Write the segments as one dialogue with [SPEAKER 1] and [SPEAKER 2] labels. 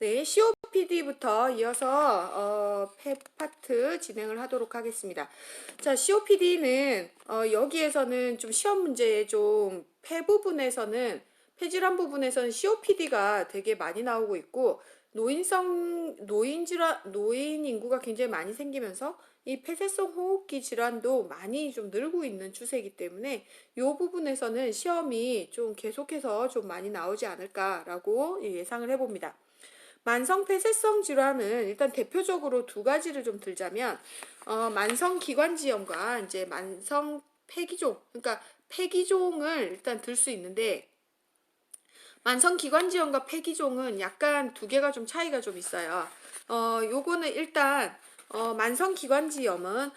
[SPEAKER 1] 네, COPD부터 이어서 폐 파트 진행을 하도록 하겠습니다. 자, COPD는 여기에서는 좀 시험 문제에 좀 폐 부분에서는 폐질환 부분에서는 COPD가 되게 많이 나오고 있고 노인 인구가 굉장히 많이 생기면서 이 폐쇄성 호흡기 질환도 많이 좀 늘고 있는 추세이기 때문에 이 부분에서는 시험이 좀 계속해서 좀 많이 나오지 않을까라고 예상을 해봅니다. 만성 폐쇄성 질환은 일단 대표적으로 두 가지를 좀 들자면 만성 기관지염과 이제 만성 폐기종, 그러니까 폐기종을 일단 들 수 있는데 만성 기관지염과 폐기종은 약간 두 개가 좀 차이가 좀 있어요. 요거는 일단 만성 기관지염은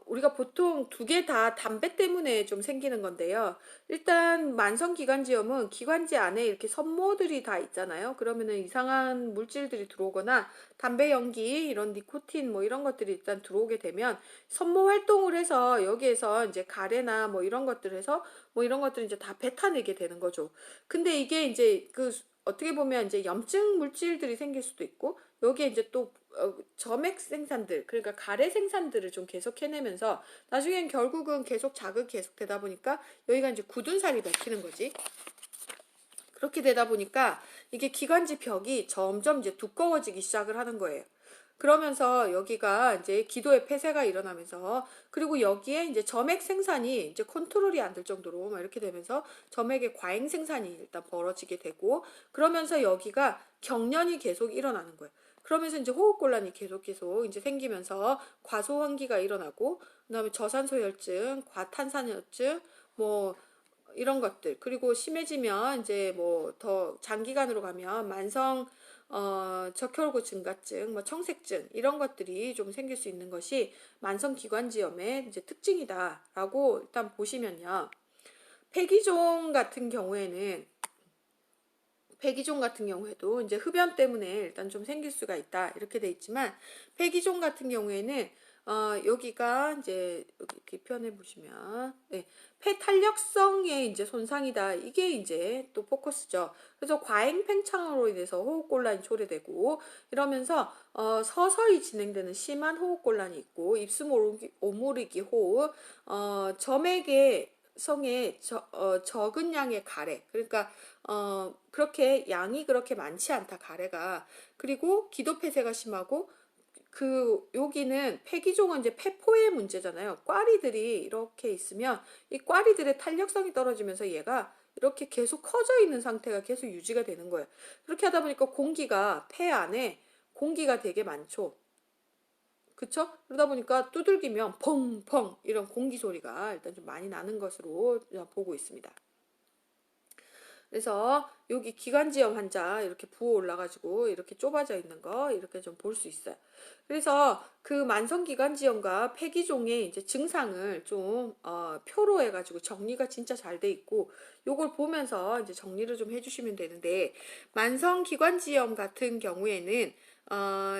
[SPEAKER 1] 우리가 보통 두 개 다 담배 때문에 좀 생기는 건데요. 일단 만성 기관지염은 기관지 안에 이렇게 섬모들이 다 있잖아요. 그러면은 이상한 물질들이 들어오거나 담배 연기, 이런 니코틴 뭐 이런 것들이 일단 들어오게 되면 섬모 활동을 해서 여기에서 이제 가래나 뭐 이런 것들 해서 뭐 이런 것들 이제 다 뱉어내게 되는 거죠. 근데 이게 이제 그 어떻게 보면 이제 염증 물질들이 생길 수도 있고 여기에 이제 또 점액 생산들, 그러니까 가래 생산들을 좀 계속 해내면서 나중엔 결국은 계속 자극이 계속 되다 보니까 여기가 이제 굳은 살이 맥히는 거지. 그렇게 되다 보니까 이게 기관지 벽이 점점 이제 두꺼워지기 시작을 하는 거예요. 그러면서 여기가 이제 기도의 폐쇄가 일어나면서, 그리고 여기에 이제 점액 생산이 이제 컨트롤이 안 될 정도로 막 이렇게 되면서 점액의 과잉 생산이 일단 벌어지게 되고, 그러면서 여기가 경련이 계속 일어나는 거예요. 그러면서 이제 호흡곤란이 계속 이제 생기면서 과소환기가 일어나고, 그다음에 저산소혈증, 과탄산혈증, 뭐 이런 것들, 그리고 심해지면 이제 뭐 더 장기간으로 가면 만성 적혈구 증가증, 뭐 청색증 이런 것들이 좀 생길 수 있는 것이 만성 기관지염의 이제 특징이다라고 일단 보시면요. 폐기종 같은 경우에는 폐기종 같은 경우에도 이제 흡연 때문에 일단 좀 생길 수가 있다 이렇게 돼 있지만, 폐기종 같은 경우에는 여기가 이제 여기 뒤편에 보시면 네, 폐 탄력성에 이제 손상이다, 이게 이제 또 포커스죠. 그래서 과잉 팽창으로 인해서 호흡곤란이 초래되고 이러면서 서서히 진행되는 심한 호흡곤란이 있고 입숨 오므리기 호흡, 점액의 성에 적은 양의 가래, 그러니까 그렇게 양이 그렇게 많지 않다, 가래가. 그리고 기도 폐쇄가 심하고, 여기는 폐기종은 이제 폐포의 문제잖아요. 꽈리들이 이렇게 있으면 이 꽈리들의 탄력성이 떨어지면서 얘가 이렇게 계속 커져 있는 상태가 계속 유지가 되는 거예요. 그렇게 하다 보니까 공기가, 폐 안에 공기가 되게 많죠. 그쵸? 그러다 보니까 두들기면 펑펑 이런 공기 소리가 일단 좀 많이 나는 것으로 보고 있습니다. 그래서 여기 기관지염 환자 이렇게 부어 올라가지고 이렇게 좁아져 있는 거 이렇게 좀 볼 수 있어요. 그래서 그 만성 기관지염과 폐기종의 이제 증상을 좀 표로 해가지고 정리가 진짜 잘 돼 있고, 요걸 보면서 이제 정리를 좀 해주시면 되는데, 만성 기관지염 같은 경우에는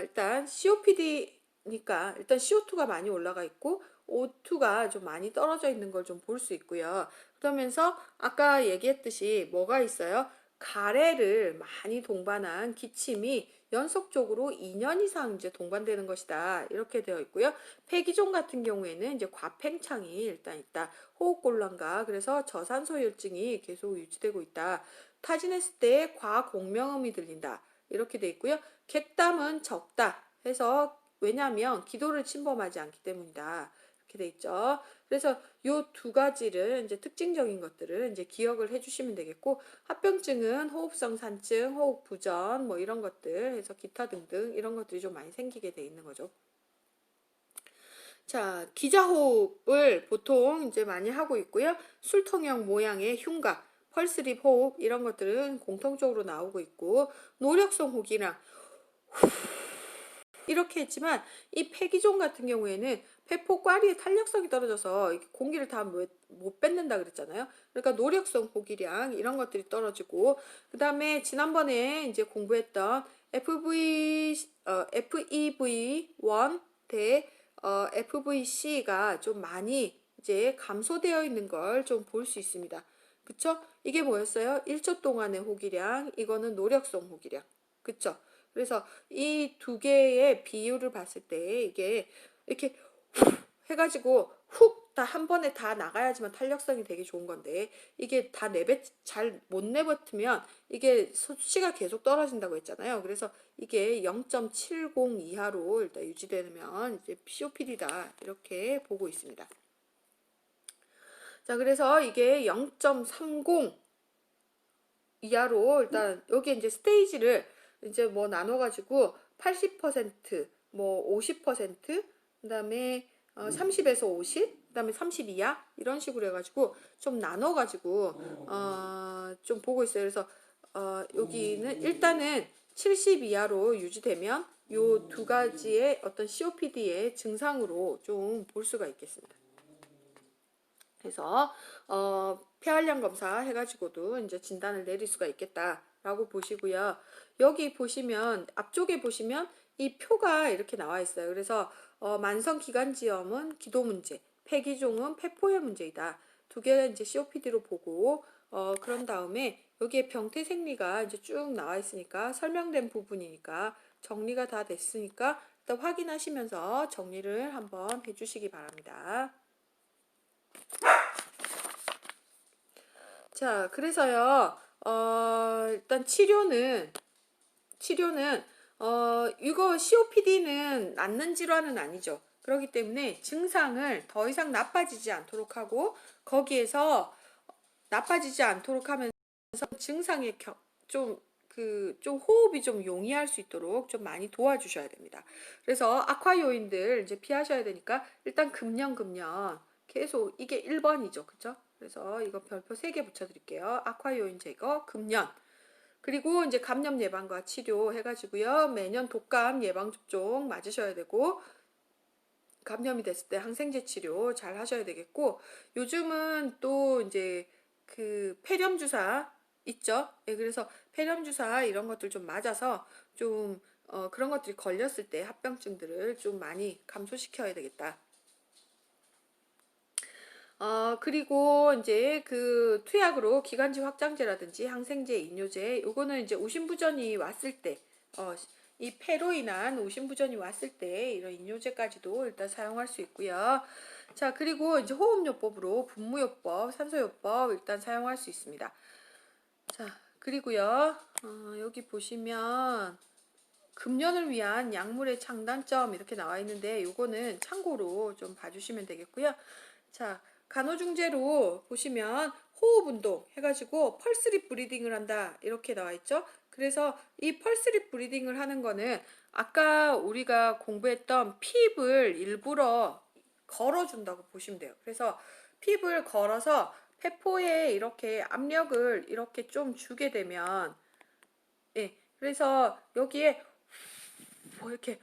[SPEAKER 1] 일단 COPD니까 일단 CO2가 많이 올라가 있고 O2가 좀 많이 떨어져 있는 걸 좀 볼 수 있고요. 그러면서 아까 얘기했듯이 뭐가 있어요? 가래를 많이 동반한 기침이 연속적으로 2년 이상 이제 동반되는 것이다, 이렇게 되어 있고요. 폐기종 같은 경우에는 이제 과팽창이 일단 있다. 호흡곤란과 그래서 저산소혈증이 계속 유지되고 있다. 타진했을 때 과공명음이 들린다, 이렇게 되어 있고요. 객담은 적다 해서, 왜냐하면 기도를 침범하지 않기 때문이다, 이렇게 돼 있죠. 그래서 요 두 가지를 이제 특징적인 것들을 이제 기억을 해주시면 되겠고, 합병증은 호흡성 산증, 호흡 부전 뭐 이런 것들 해서 기타 등등 이런 것들이 좀 많이 생기게 돼 있는 거죠. 자, 기자호흡을 보통 이제 많이 하고 있고요. 술통형 모양의 흉곽, 펄스립 호흡 이런 것들은 공통적으로 나오고 있고, 노력성 호기랑 이렇게 했지만 이 폐기종 같은 경우에는 폐포 꽈리의 탄력성이 떨어져서 공기를 다 못 뺏는다 그랬잖아요. 그러니까 노력성 호기량 이런 것들이 떨어지고, 그 다음에 지난번에 이제 공부했던 FEV1 대 FVC가 좀 많이 이제 감소되어 있는 걸 좀 볼 수 있습니다. 그쵸? 이게 뭐였어요? 1초 동안의 호기량, 이거는 노력성 호기량. 그쵸? 그래서 이 두 개의 비율을 봤을 때 이게 이렇게 해가지고 훅 다 한 번에 다 나가야지만 탄력성이 되게 좋은 건데 이게 다 내뱉 잘 못 내뱉으면 이게 수치가 계속 떨어진다고 했잖아요. 그래서 이게 0.70 이하로 일단 유지되면 이제 COPD다 이렇게 보고 있습니다. 자, 그래서 이게 0.30 이하로 일단 여기 이제 스테이지를 이제 뭐 나눠가지고 80%, 뭐 50%, 그다음에 30에서 50, 그다음에 30 이하 이런 식으로 해가지고 좀 나눠가지고 좀 보고 있어요. 그래서 여기는 일단은 70 이하로 유지되면 요 두 가지의 어떤 COPD의 증상으로 좀 볼 수가 있겠습니다. 그래서 폐활량 검사 해가지고도 이제 진단을 내릴 수가 있겠다라고 보시고요. 여기 보시면 앞쪽에 보시면 이 표가 이렇게 나와 있어요. 그래서 만성기관지염은 기도 문제, 폐기종은 폐포의 문제이다. 두 개가 이제 COPD로 보고 그런 다음에 여기에 병태 생리가 이제 쭉 나와 있으니까 설명된 부분이니까 정리가 다 됐으니까 일단 확인하시면서 정리를 한번 해주시기 바랍니다. 자, 그래서요, 일단 치료는, 이거 COPD는 낫는 질환은 아니죠. 그렇기 때문에 증상을 더 이상 나빠지지 않도록 하고, 거기에서 나빠지지 않도록 하면서 증상의 좀 호흡이 좀 용이할 수 있도록 좀 많이 도와주셔야 됩니다. 그래서 악화 요인들 이제 피하셔야 되니까 일단 금연 계속 이게 1번이죠. 그쵸? 그래서 이거 별표 3개 붙여드릴게요. 악화 요인 제거, 금연. 그리고 이제 감염 예방과 치료 해가지고요. 매년 독감 예방 접종 맞으셔야 되고, 감염이 됐을 때 항생제 치료 잘 하셔야 되겠고, 요즘은 또 이제 그 폐렴 주사 있죠? 예, 그래서 폐렴 주사 이런 것들 좀 맞아서 좀 그런 것들이 걸렸을 때 합병증들을 좀 많이 감소시켜야 되겠다. 그리고 이제 그 투약으로 기관지 확장제라든지 항생제, 이뇨제, 요거는 이제 우심부전이 왔을 때, 이 폐로 인한 우심부전이 왔을 때 이런 이뇨제까지도 일단 사용할 수 있고요. 자, 그리고 이제 호흡요법으로 분무요법, 산소요법 일단 사용할 수 있습니다. 자, 그리고요, 여기 보시면 금연을 위한 약물의 장단점 이렇게 나와 있는데 요거는 참고로 좀 봐주시면 되겠고요. 자, 간호중재로 보시면 호흡 운동 해가지고 펄스립 브리딩을 한다 이렇게 나와 있죠. 그래서 이 펄스립 브리딩을 하는 거는 아까 우리가 공부했던 핍을 일부러 걸어준다고 보시면 돼요. 그래서 핍을 걸어서 폐포에 이렇게 압력을 이렇게 좀 주게 되면, 예, 그래서 여기에 뭐 이렇게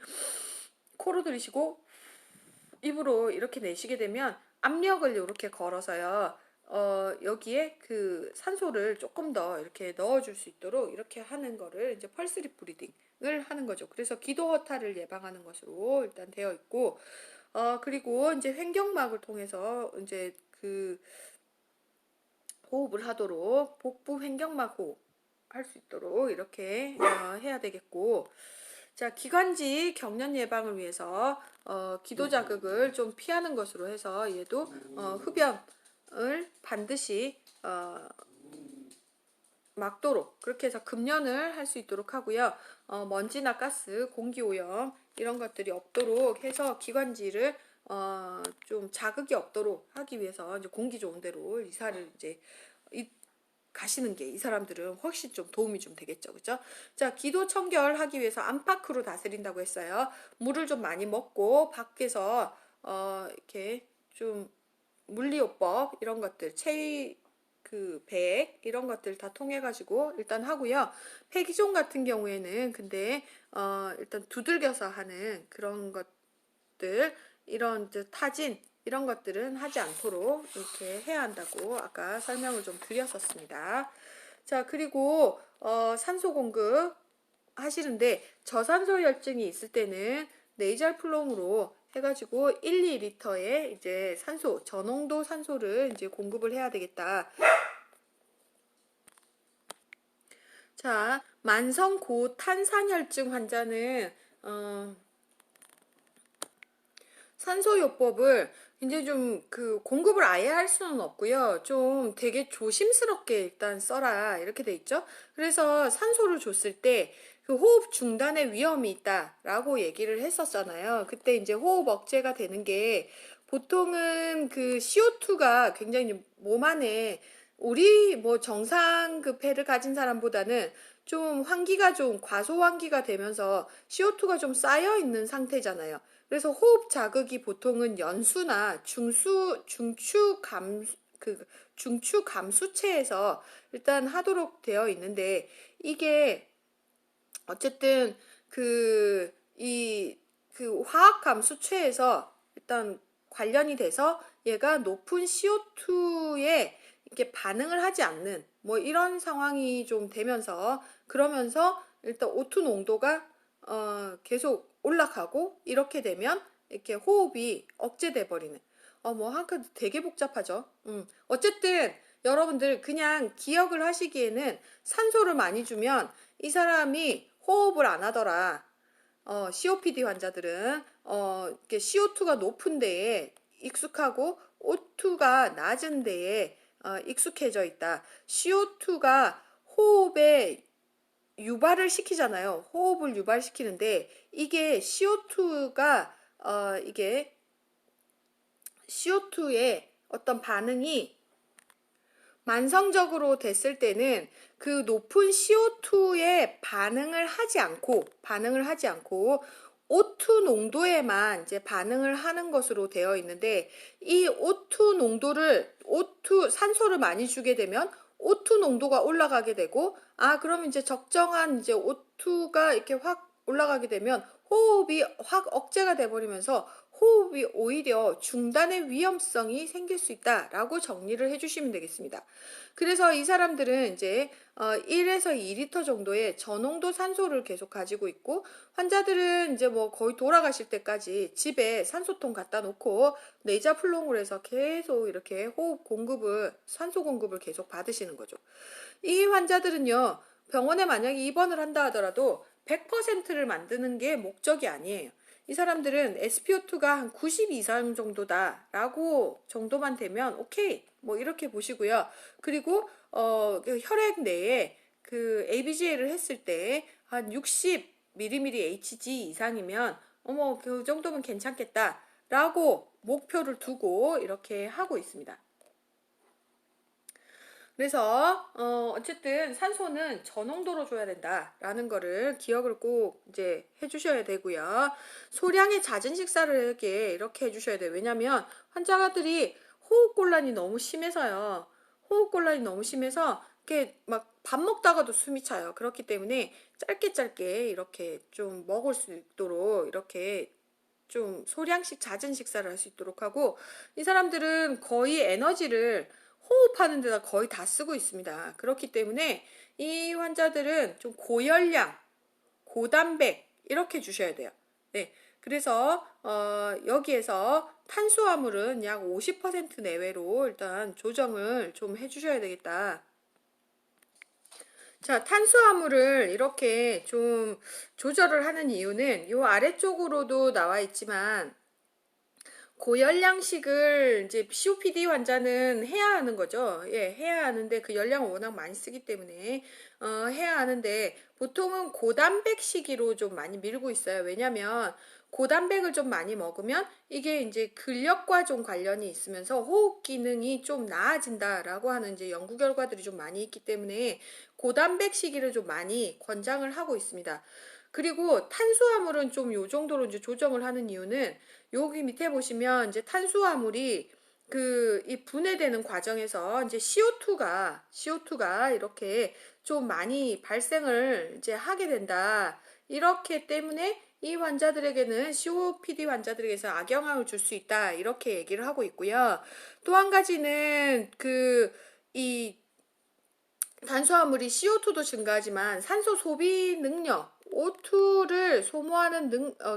[SPEAKER 1] 코로 들이쉬고 입으로 이렇게 내쉬게 되면 압력을 이렇게 걸어서요. 여기에 그 산소를 조금 더 이렇게 넣어줄 수 있도록 이렇게 하는 거를 이제 펄스립 브리딩을 하는 거죠. 그래서 기도 허탈을 예방하는 것으로 일단 되어 있고, 그리고 이제 횡격막을 통해서 이제 그 호흡을 하도록 복부 횡격막 호흡 할 수 있도록 이렇게 해야 되겠고, 자, 기관지 경련 예방을 위해서 기도 자극을 좀 피하는 것으로 해서 얘도 흡연을 반드시 막도록 그렇게 해서 금연을 할 수 있도록 하고요. 먼지나 가스, 공기 오염 이런 것들이 없도록 해서 기관지를 좀 자극이 없도록 하기 위해서 이제 공기 좋은 데로 이사를 이제 가시는 게 이 사람들은 훨씬 좀 도움이 좀 되겠죠. 그죠? 자, 기도 청결하기 위해서 안팎으로 다스린다고 했어요. 물을 좀 많이 먹고 밖에서 이렇게 좀 물리요법 이런 것들 체위 그 백 이런 것들 다 통해 가지고 일단 하고요. 폐기종 같은 경우에는 근데 일단 두들겨서 하는 그런 것들 이런 타진 이런 것들은 하지 않도록 이렇게 해야 한다고 아까 설명을 좀 드렸었습니다. 자, 그리고 산소 공급 하시는데 저산소 혈증이 있을 때는 네이잘 플롱으로 해가지고 1, 2리터의 이제 산소, 저농도 산소를 이제 공급을 해야 되겠다. 자, 만성 고탄산혈증 환자는 어, 산소요법을 이제 좀 그 공급을 아예 할 수는 없고요. 좀 되게 조심스럽게 일단 써라 이렇게 돼 있죠. 그래서 산소를 줬을 때 그 호흡 중단의 위험이 있다라고 얘기를 했었잖아요. 그때 이제 호흡 억제가 되는 게 보통은 그 CO2가 굉장히 몸 안에 우리 뭐 정상 그 폐를 가진 사람보다는 좀 환기가 좀 과소환기가 되면서 CO2가 좀 쌓여 있는 상태잖아요. 그래서 호흡 자극이 보통은 연수나 그 중추 감수체에서 일단 하도록 되어 있는데 이게 어쨌든 그 화학 감수체에서 일단 관련이 돼서 얘가 높은 CO2에 이렇게 반응을 하지 않는 뭐 이런 상황이 좀 되면서 그러면서 일단 O2 농도가 계속 올라가고 이렇게 되면 이렇게 호흡이 억제돼 버리는 뭐 한칸 되게 복잡하죠. 어쨌든 여러분들 그냥 기억을 하시기에는 산소를 많이 주면 이 사람이 호흡을 안 하더라. COPD 환자들은 이렇게 CO2가 높은 데에 익숙하고 O2가 낮은 데에 익숙해져 있다. CO2가 호흡에 유발을 시키잖아요. 호흡을 유발시키는데 이게 CO2가 이게 CO2의 어떤 반응이 만성적으로 됐을 때는 그 높은 CO2에 반응을 하지 않고 O2 농도에만 이제 반응을 하는 것으로 되어 있는데 이 O2 농도를 O2 산소를 많이 주게 되면 O2 농도가 올라가게 되고 그러면 이제 적정한 이제 O2가 이렇게 확 올라가게 되면 호흡이 확 억제가 돼 버리면서 호흡이 오히려 중단의 위험성이 생길 수 있다라고 정리를 해주시면 되겠습니다. 그래서 이 사람들은 이제 1에서 2리터 정도의 저농도 산소를 계속 가지고 있고 환자들은 이제 뭐 거의 돌아가실 때까지 집에 산소통 갖다 놓고 내자플롱을 해서 계속 이렇게 산소 공급을 계속 받으시는 거죠. 이 환자들은요, 병원에 만약에 입원을 한다 하더라도 100%를 만드는 게 목적이 아니에요. 이 사람들은 SpO2가 한 90 이상 정도다라고 정도만 되면 오케이 뭐 이렇게 보시고요. 그리고 그 혈액 내에 그 ABGA를 했을 때 한 60 mmHg 이상이면 어머 그 정도면 괜찮겠다라고 목표를 두고 이렇게 하고 있습니다. 그래서 어쨌든 산소는 저농도로 줘야 된다라는 거를 기억을 꼭 이제 해주셔야 되고요. 소량의 잦은 식사를 이렇게 해주셔야 돼요. 왜냐하면 환자들이 호흡곤란이 너무 심해서요. 호흡곤란이 너무 심해서 이렇게 막 밥 먹다가도 숨이 차요. 그렇기 때문에 짧게 짧게 이렇게 좀 먹을 수 있도록 이렇게 좀 소량씩 잦은 식사를 할 수 있도록 하고 이 사람들은 거의 에너지를 호흡하는 데다 거의 다 쓰고 있습니다. 그렇기 때문에 이 환자들은 좀 고열량, 고단백 이렇게 주셔야 돼요. 네. 그래서 여기에서 탄수화물은 약 50% 내외로 일단 조정을 좀 해주셔야 되겠다. 자, 탄수화물을 이렇게 좀 조절을 하는 이유는 요 아래쪽으로도 나와 있지만 고열량식을 이제 COPD 환자는 해야 하는 거죠. 예, 해야 하는데 그 열량을 워낙 많이 쓰기 때문에 해야 하는데 보통은 고단백 시기로 좀 많이 밀고 있어요. 왜냐면 고단백을 좀 많이 먹으면 이게 이제 근력과 좀 관련이 있으면서 호흡 기능이 좀 나아진다라고 하는 이제 연구 결과들이 좀 많이 있기 때문에 고단백 시기를 좀 많이 권장을 하고 있습니다. 그리고 탄수화물은 좀 요 정도로 이제 조정을 하는 이유는 여기 밑에 보시면 이제 탄수화물이 이 분해되는 과정에서 이제 CO2가 이렇게 좀 많이 발생을 이제 하게 된다. 이렇게 때문에 이 환자들에게는 COPD 환자들에게서 악영향을 줄 수 있다. 이렇게 얘기를 하고 있고요. 또 한 가지는 이 탄수화물이 CO2도 증가하지만 산소 소비 능력, O2를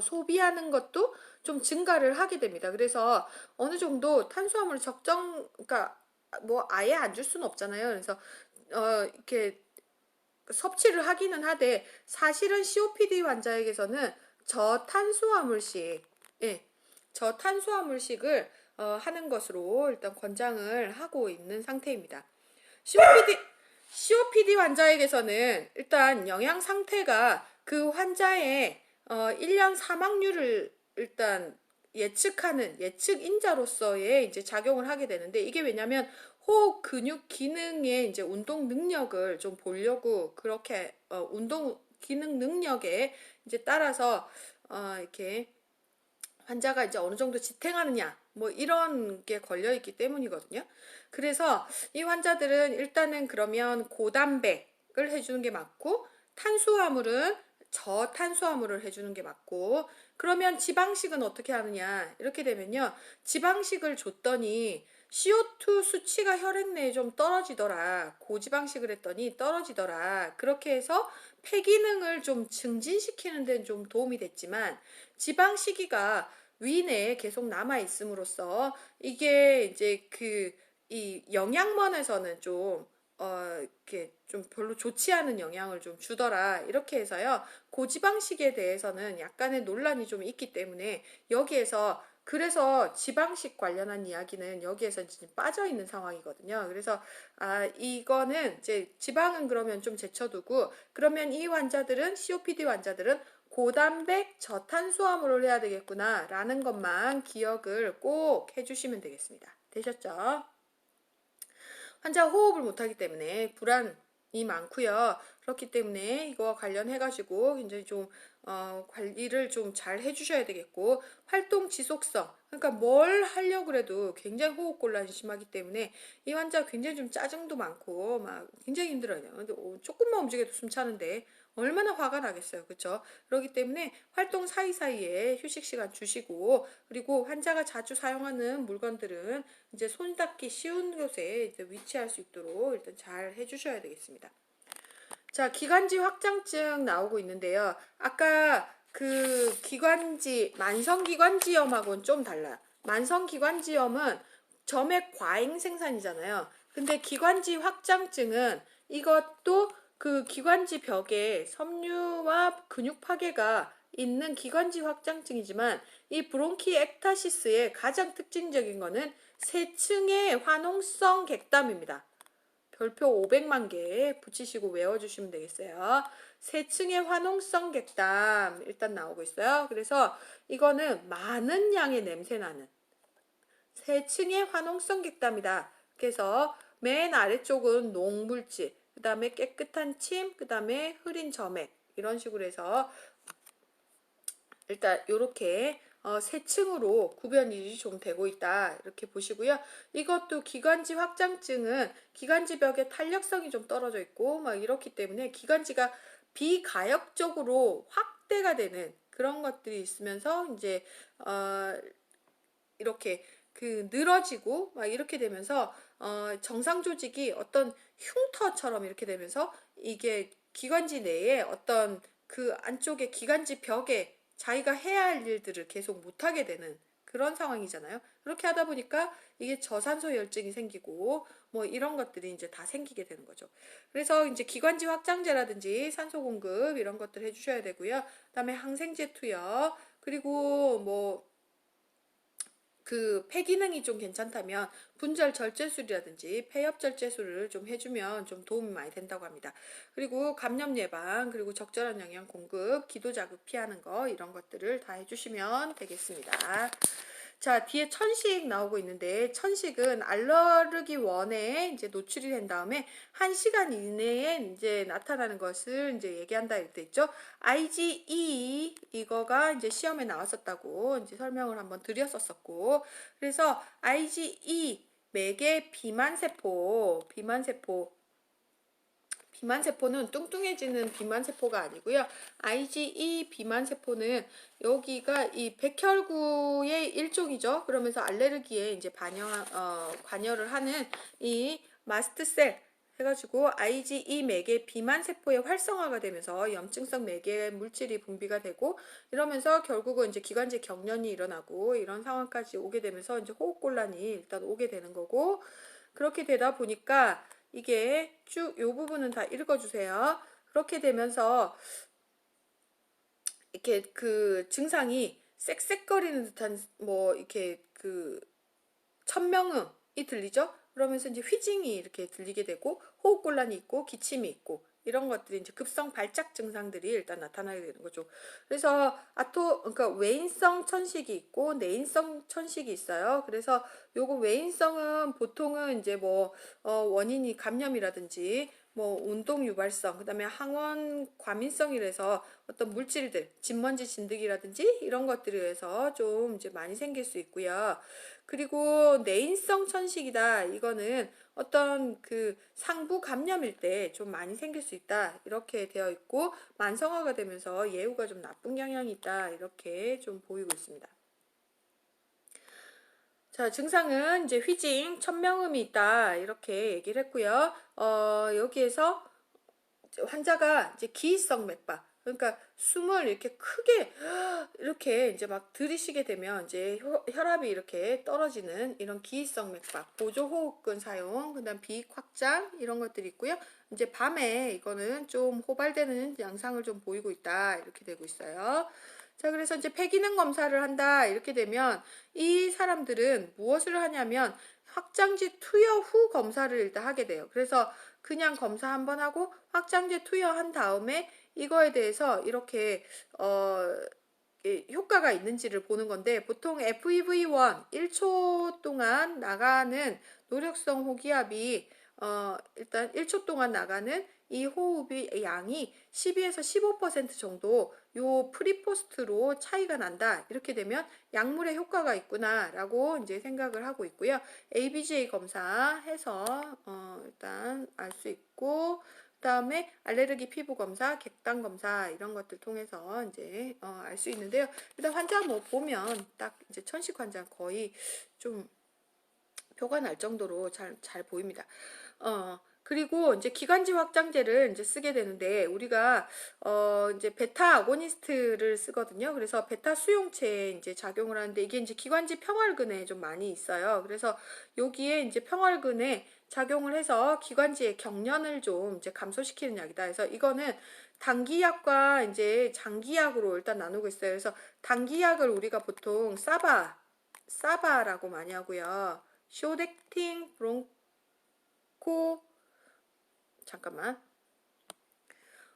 [SPEAKER 1] 소비하는 것도 좀 증가를 하게 됩니다. 그래서 어느 정도 탄수화물 그러니까 뭐 아예 안 줄 수는 없잖아요. 그래서 이렇게 섭취를 하기는 하되 사실은 COPD 환자에게서는 저탄수화물식, 예, 저탄수화물식을 하는 것으로 일단 권장을 하고 있는 상태입니다. COPD 환자에게서는 일단 영양 상태가 그 환자의 1년 사망률을 일단 예측하는 예측인자로서의 이제 작용을 하게 되는데, 이게 왜냐면 호흡 근육 기능의 이제 운동 능력을 좀 보려고 그렇게 운동 기능 능력에 이제 따라서 이렇게 환자가 이제 어느 정도 지탱하느냐 뭐 이런 게 걸려 있기 때문이거든요. 그래서 이 환자들은 일단은 그러면 고단백을 해주는 게 맞고, 탄수화물은 저탄수화물을 해주는 게 맞고, 그러면 지방식은 어떻게 하느냐 이렇게 되면요, 지방식을 줬더니 CO2 수치가 혈액 내에 좀 떨어지더라, 고지방식을 했더니 떨어지더라, 그렇게 해서 폐기능을 좀 증진시키는 데는 좀 도움이 됐지만, 지방식이가 위내에 계속 남아 있음으로써 이게 이제 이 영양면에서는 좀 이렇게 좀 별로 좋지 않은 영향을 좀 주더라, 이렇게 해서요, 고지방식에 대해서는 약간의 논란이 좀 있기 때문에 여기에서, 그래서 지방식 관련한 이야기는 여기에서 지금 빠져 있는 상황이거든요. 그래서 이거는 이제 지방은 그러면 좀 제쳐두고, 그러면 이 환자들은, COPD 환자들은 고단백 저탄수화물을 해야 되겠구나 라는 것만 기억을 꼭 해주시면 되겠습니다. 되셨죠? 환자 호흡을 못하기 때문에 불안이 많고요. 그렇기 때문에 이거와 관련해가지고 굉장히 좀 관리를 좀 잘 해주셔야 되겠고, 활동 지속성, 그러니까 뭘 하려고 해도 굉장히 호흡곤란이 심하기 때문에 이 환자 굉장히 좀 짜증도 많고 막 굉장히 힘들어요. 근데 조금만 움직여도 숨차는데 얼마나 화가 나겠어요. 그렇죠? 그렇기 때문에 활동 사이사이에 휴식 시간 주시고, 그리고 환자가 자주 사용하는 물건들은 이제 손 닿기 쉬운 곳에 이제 위치할 수 있도록 일단 잘 해주셔야 되겠습니다. 자, 기관지 확장증 나오고 있는데요. 아까 그 기관지, 만성기관지염하고는 좀 달라요. 만성기관지염은 점액 과잉 생산이잖아요. 근데 기관지 확장증은 이것도 그 기관지 벽에 섬유와 근육 파괴가 있는 기관지 확장증이지만, 이 브론키 액타시스의 가장 특징적인 거는 세층의 화농성 객담입니다. 별표 500만 개 붙이시고 외워주시면 되겠어요. 세층의 화농성 객담 일단 나오고 있어요. 그래서 이거는 많은 양의 냄새 나는 세층의 화농성 객담이다. 그래서 맨 아래쪽은 농물질, 그 다음에 깨끗한 침, 그 다음에 흐린 점액, 이런 식으로 해서 일단 이렇게 세 층으로 구변이 좀 되고 있다, 이렇게 보시고요. 이것도 기관지 확장증은 기관지 벽의 탄력성이 좀 떨어져 있고 막 이렇기 때문에 기관지가 비가역적으로 확대가 되는 그런 것들이 있으면서 이제 이렇게 늘어지고 막 이렇게 되면서 정상 조직이 어떤 흉터처럼 이렇게 되면서 이게 기관지 내에 어떤 그 안쪽에 기관지 벽에 자기가 해야 할 일들을 계속 못하게 되는 그런 상황이잖아요. 그렇게 하다 보니까 이게 저산소 열증이 생기고 뭐 이런 것들이 이제 다 생기게 되는 거죠. 그래서 이제 기관지 확장제라든지 산소 공급 이런 것들 해주셔야 되고요. 그다음에 항생제 투여, 그리고 뭐 그 폐기능이 좀 괜찮다면 분절 절제술이라든지 폐엽 절제술을 좀 해주면 좀 도움이 많이 된다고 합니다. 그리고 감염 예방, 그리고 적절한 영양 공급, 기도 자극 피하는 거, 이런 것들을 다 해주시면 되겠습니다. 자, 뒤에 천식 나오고 있는데, 천식은 알러르기 원에 이제 노출이 된 다음에 1시간 이내에 이제 나타나는 것을 이제 얘기한다 이렇게 있죠. IgE 이거가 이제 시험에 나왔었다고 이제 설명을 한번 드렸었고, 그래서 IgE 매개 비만세포는 뚱뚱해지는 비만세포가 아니고요. IgE 비만세포는 여기가 이 백혈구의 일종이죠. 그러면서 알레르기에 이제 관여를 하는 이 마스트셀 해가지고 IgE 매개 비만세포의 활성화가 되면서 염증성 매개 물질이 분비가 되고, 이러면서 결국은 이제 기관지 경련이 일어나고 이런 상황까지 오게 되면서 이제 호흡곤란이 일단 오게 되는 거고, 그렇게 되다 보니까 이게 쭉 요 부분은 다 읽어주세요. 그렇게 되면서 이렇게 그 증상이 쌕쌕거리는 듯한 뭐 이렇게 그 천명음이 들리죠? 그러면서 이제 휘징이 이렇게 들리게 되고 호흡곤란이 있고 기침이 있고 이런 것들이 이제 급성 발작 증상들이 일단 나타나게 되는 거죠. 그래서 그러니까 외인성 천식이 있고 내인성 천식이 있어요. 그래서 요거 외인성은 보통은 이제 뭐 원인이 감염이라든지 뭐 운동 유발성, 그다음에 항원 과민성이라서 어떤 물질들, 진먼지 진드기라든지 이런 것들에 의해서 좀 이제 많이 생길 수 있고요. 그리고 내인성 천식이다. 이거는 어떤 그 상부 감염일 때 좀 많이 생길 수 있다. 이렇게 되어 있고 만성화가 되면서 예후가 좀 나쁜 경향이 있다. 이렇게 좀 보이고 있습니다. 자, 증상은 이제 휘징, 천명음이 있다. 이렇게 얘기를 했고요. 여기에서 환자가 이제 기의성 맥박, 그러니까 숨을 이렇게 크게 이렇게 이제 막 들이쉬게 되면 이제 혈압이 이렇게 떨어지는 이런 기의성 맥박, 보조호흡근 사용, 그다음 비익 확장 이런 것들이 있고요. 이제 밤에 이거는 좀 호발되는 양상을 좀 보이고 있다. 이렇게 되고 있어요. 자, 그래서 이제 폐기능 검사를 한다. 이렇게 되면 이 사람들은 무엇을 하냐면 확장지 투여 후 검사를 일단 하게 돼요. 그래서 그냥 검사 한번 하고 확장제 투여한 다음에 이거에 대해서 이렇게 효과가 있는지를 보는 건데 보통 FEV1 1초 동안 나가는 노력성 호기압이 일단 1초 동안 나가는 이 호흡의 양이 12에서 15% 정도 요 프리포스트로 차이가 난다. 이렇게 되면 약물의 효과가 있구나라고 이제 생각을 하고 있고요. ABGA 검사해서 일단 알 수 있고 그다음에 알레르기 피부 검사, 객단 검사 이런 것들 통해서 이제 알 수 있는데요. 일단 환자 뭐 보면 딱 이제 천식 환자 거의 좀 표가 날 정도로 잘 보입니다. 그리고 이제 기관지 확장제를 이제 쓰게 되는데 우리가 이제 베타 아고니스트를 쓰거든요. 그래서 베타 수용체에 이제 작용을 하는데 이게 이제 기관지 평활근에 좀 많이 있어요. 그래서 여기에 이제 평활근에 작용을 해서 기관지의 경련을 좀 이제 감소시키는 약이다. 그래서 이거는 단기약과 이제 장기약으로 일단 나누고 있어요. 그래서 단기약을 우리가 보통 사바라고 많이 하고요. 쇼덱팅, 브론코, 잠깐만.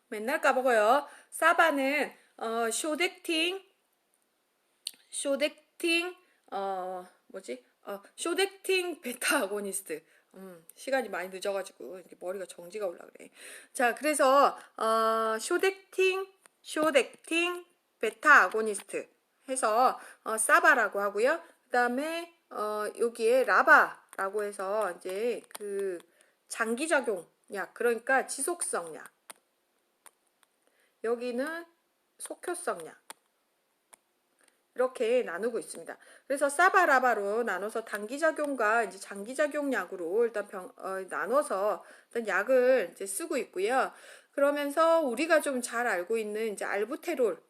[SPEAKER 1] 맨날 까먹어요. 사바는 쇼덱팅, 쇼덱팅 베타 아고니스트. 시간이 많이 늦어가지고 이렇게 머리가 정지가 올라 그래. 자, 그래서 쇼덱팅 베타 아고니스트 해서 사바라고 하고요. 그다음에 여기에 라바라고 해서 이제 그 장기작용 약, 그러니까 지속성 약. 여기는 속효성 약. 이렇게 나누고 있습니다. 그래서 사바라바로 나눠서 단기작용과 이제 장기작용 약으로 일단 나눠서 일단 약을 이제 쓰고 있고요. 그러면서 우리가 좀 잘 알고 있는 이제 알부테롤,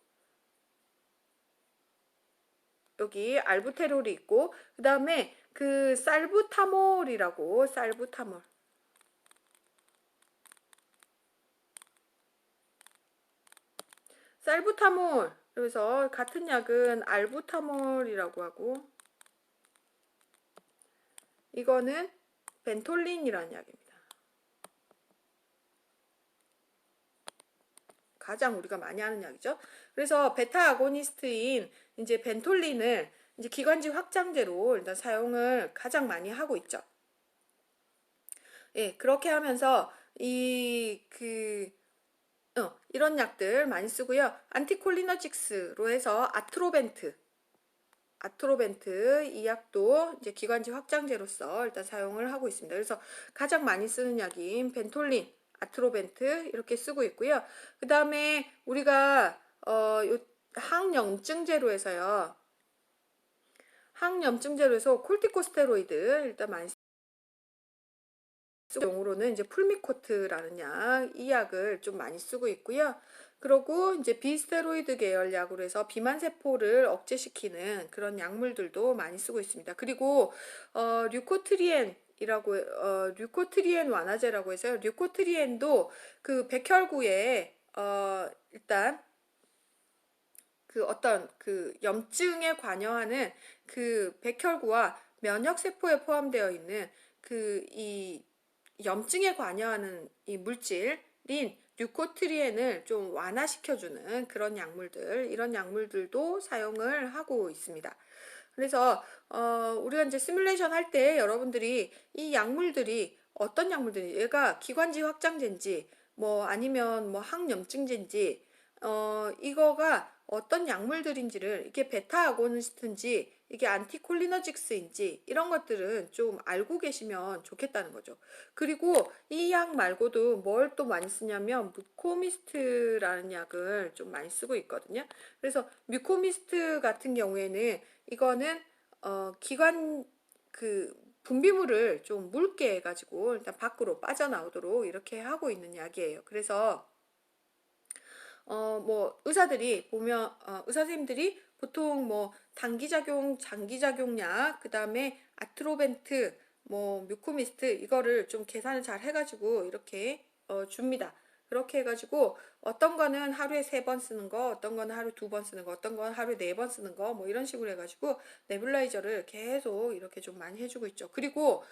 [SPEAKER 1] 여기 알부테롤이 있고, 그 다음에 그 살부타몰이라고, 살부타몰. 그래서 같은 약은 알부타몰이라고 하고 이거는 벤톨린이라는 약입니다. 가장 우리가 많이 하는 약이죠. 그래서 베타 아고니스트인 이제 벤톨린을 이제 기관지 확장제로 일단 사용을 가장 많이 하고 있죠. 예, 그렇게 하면서 이런 약들 많이 쓰고요. 안티콜리너직스로 해서 아트로벤트 이 약도 이제 기관지 확장제로서 일단 사용을 하고 있습니다. 그래서 가장 많이 쓰는 약인 벤톨린, 아트로벤트 이렇게 쓰고 있고요. 그 다음에 우리가 요 항염증제로 해서요. 항염증제로 해서 콜티코스테로이드 일단 많이 쓰고 용으로는 이제 풀미코트라는 약, 이 약을 좀 많이 쓰고 있고요. 그리고 이제 비스테로이드 계열 약으로 해서 비만 세포를 억제시키는 그런 약물들도 많이 쓰고 있습니다. 그리고 류코트리엔 류코트리엔 완화제라고 해서요. 류코트리엔도 그 백혈구에 일단 그 어떤 그 염증에 관여하는 그 백혈구와 면역세포에 포함되어 있는 그 이 염증에 관여하는 이 물질인 류코트리엔을 좀 완화시켜주는 그런 약물들, 이런 약물들도 사용을 하고 있습니다. 그래서 우리가 이제 시뮬레이션 할 때 여러분들이 이 약물들이 어떤 약물들이 얘가 기관지 확장제인지 뭐 아니면 뭐 항염증제인지 이거가 어떤 약물들인지를 이게 베타 아고니스트인지 이게 안티콜리너직스인지 이런 것들은 좀 알고 계시면 좋겠다는 거죠. 그리고 이 약 말고도 뭘 또 많이 쓰냐면 뮤코미스트라는 약을 좀 많이 쓰고 있거든요. 그래서 뮤코미스트 같은 경우에는 이거는 기관 그 분비물을 좀 묽게 해가지고 일단 밖으로 빠져나오도록 이렇게 하고 있는 약이에요. 그래서 뭐 의사들이 보면 의사 선생님들이 보통 뭐 단기작용, 장기작용약, 그다음에 아트로벤트, 뭐 뮤코미스트 이거를 좀 계산을 잘 해가지고 이렇게 줍니다. 그렇게 해가지고 어떤 거는 하루에 3번 쓰는 거, 어떤 거는 하루 2번 쓰는 거, 어떤 거는 하루에 4번 쓰는 거, 뭐 이런 식으로 해가지고 네뷸라이저를 계속 이렇게 좀 많이 해주고 있죠. 그리고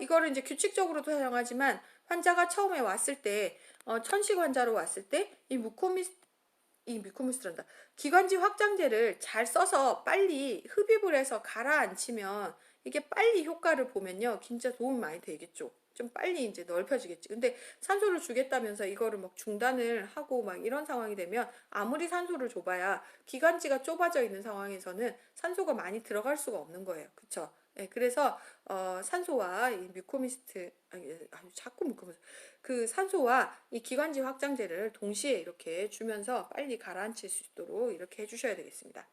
[SPEAKER 1] 이거를 이제 규칙적으로도 사용하지만 환자가 처음에 왔을 때 천식 환자로 왔을 때 이 뮤코미스트란다. 기관지 확장제를 잘 써서 빨리 흡입을 해서 가라앉히면 이게 빨리 효과를 보면요. 진짜 도움이 많이 되겠죠. 좀 빨리 이제 넓혀지겠지. 근데 산소를 주겠다면서 이거를 막 중단을 하고 막 이런 상황이 되면 아무리 산소를 줘봐야 기관지가 좁아져 있는 상황에서는 산소가 많이 들어갈 수가 없는 거예요. 그쵸? 네, 그래서 산소와 이 뮤코미스트 자꾸 뮤코미스트 그 산소와 이 기관지 확장제를 동시에 이렇게 주면서 빨리 가라앉힐 수 있도록 이렇게 해주셔야 되겠습니다.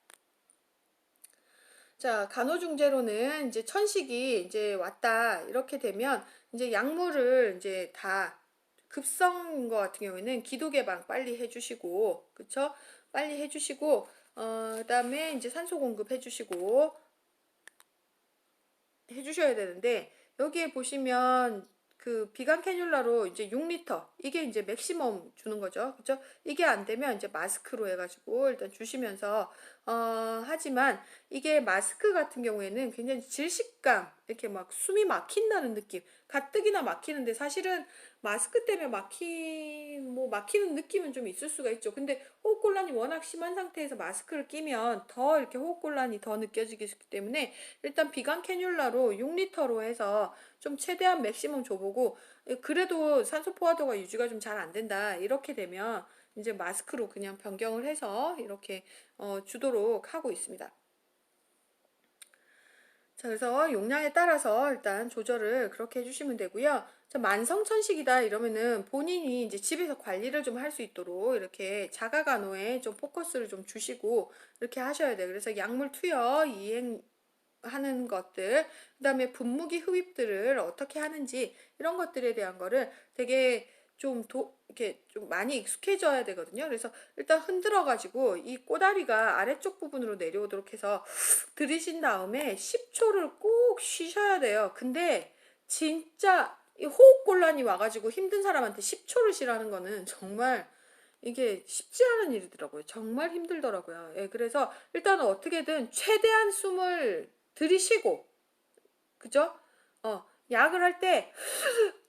[SPEAKER 1] 자, 간호중재로는 이제 천식이 이제 왔다 이렇게 되면 이제 약물을 이제 다 급성인 것 같은 경우에는 기도 개방 빨리 해주시고, 그쵸? 빨리 해주시고, 그다음에 이제 산소 공급 해주셔야 되는데 여기에 보시면 그 비강 캐뉼라로 이제 6리터 이게 이제 맥시멈 주는 거죠. 그죠? 이게 안 되면 이제 마스크로 해가지고 일단 주시면서 하지만 이게 마스크 같은 경우에는 굉장히 질식감 이렇게 막 숨이 막힌다는 느낌 가뜩이나 막히는데 사실은 마스크 때문에 막히는 느낌은 좀 있을 수가 있죠. 근데 호흡곤란이 워낙 심한 상태에서 마스크를 끼면 더 이렇게 호흡곤란이 더 느껴지기 때문에 일단 비강 캐뉼라로 6리터로 해서 좀 최대한 맥시멈 줘보고 그래도 산소 포화도가 유지가 좀 잘 안 된다 이렇게 되면 이제 마스크로 그냥 변경을 해서 이렇게 주도록 하고 있습니다. 자, 그래서 용량에 따라서 일단 조절을 그렇게 해주시면 되고요. 자, 만성천식이다 이러면은 본인이 이제 집에서 관리를 좀 할 수 있도록 이렇게 자가간호에 좀 포커스를 좀 주시고 이렇게 하셔야 돼요. 그래서 약물 투여, 이행하는 것들, 그다음에 분무기 흡입들을 어떻게 하는지 이런 것들에 대한 거를 되게 이렇게 좀 많이 익숙해져야 되거든요. 그래서 일단 흔들어 가지고 이 꼬다리가 아래쪽 부분으로 내려오도록 해서 들이신 다음에 10초를 꼭 쉬셔야 돼요. 근데 진짜 이 호흡곤란이 와가지고 힘든 사람한테 10초를 쉬라는 거는 정말 이게 쉽지 않은 일이더라고요. 정말 힘들더라고요. 예, 그래서 일단은 어떻게든 최대한 숨을 들이쉬고, 그죠? 약을 할 때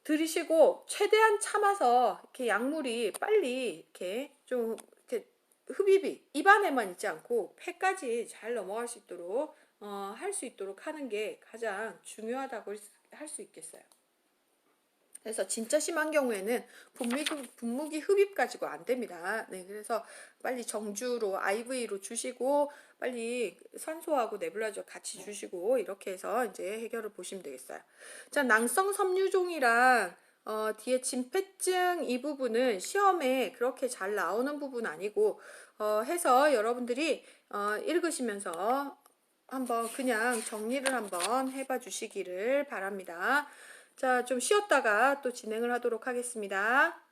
[SPEAKER 1] 들이쉬고 최대한 참아서 이렇게 약물이 빨리 이렇게 좀 이렇게 흡입이 입안에만 있지 않고 폐까지 잘 넘어갈 수 있도록 할 수 있도록 하는 게 가장 중요하다고 할 수 있겠어요. 그래서 진짜 심한 경우에는 분무기 흡입 가지고 안 됩니다. 네, 그래서 빨리 정주로 IV로 주시고 빨리 산소하고 네뷸라이저 같이 주시고 이렇게 해서 이제 해결을 보시면 되겠어요. 자, 낭성 섬유종이랑 뒤에 진폐증 이 부분은 시험에 그렇게 잘 나오는 부분 아니고 해서 여러분들이 읽으시면서 한번 그냥 정리를 한번 해봐 주시기를 바랍니다. 자, 좀 쉬었다가 또 진행을 하도록 하겠습니다.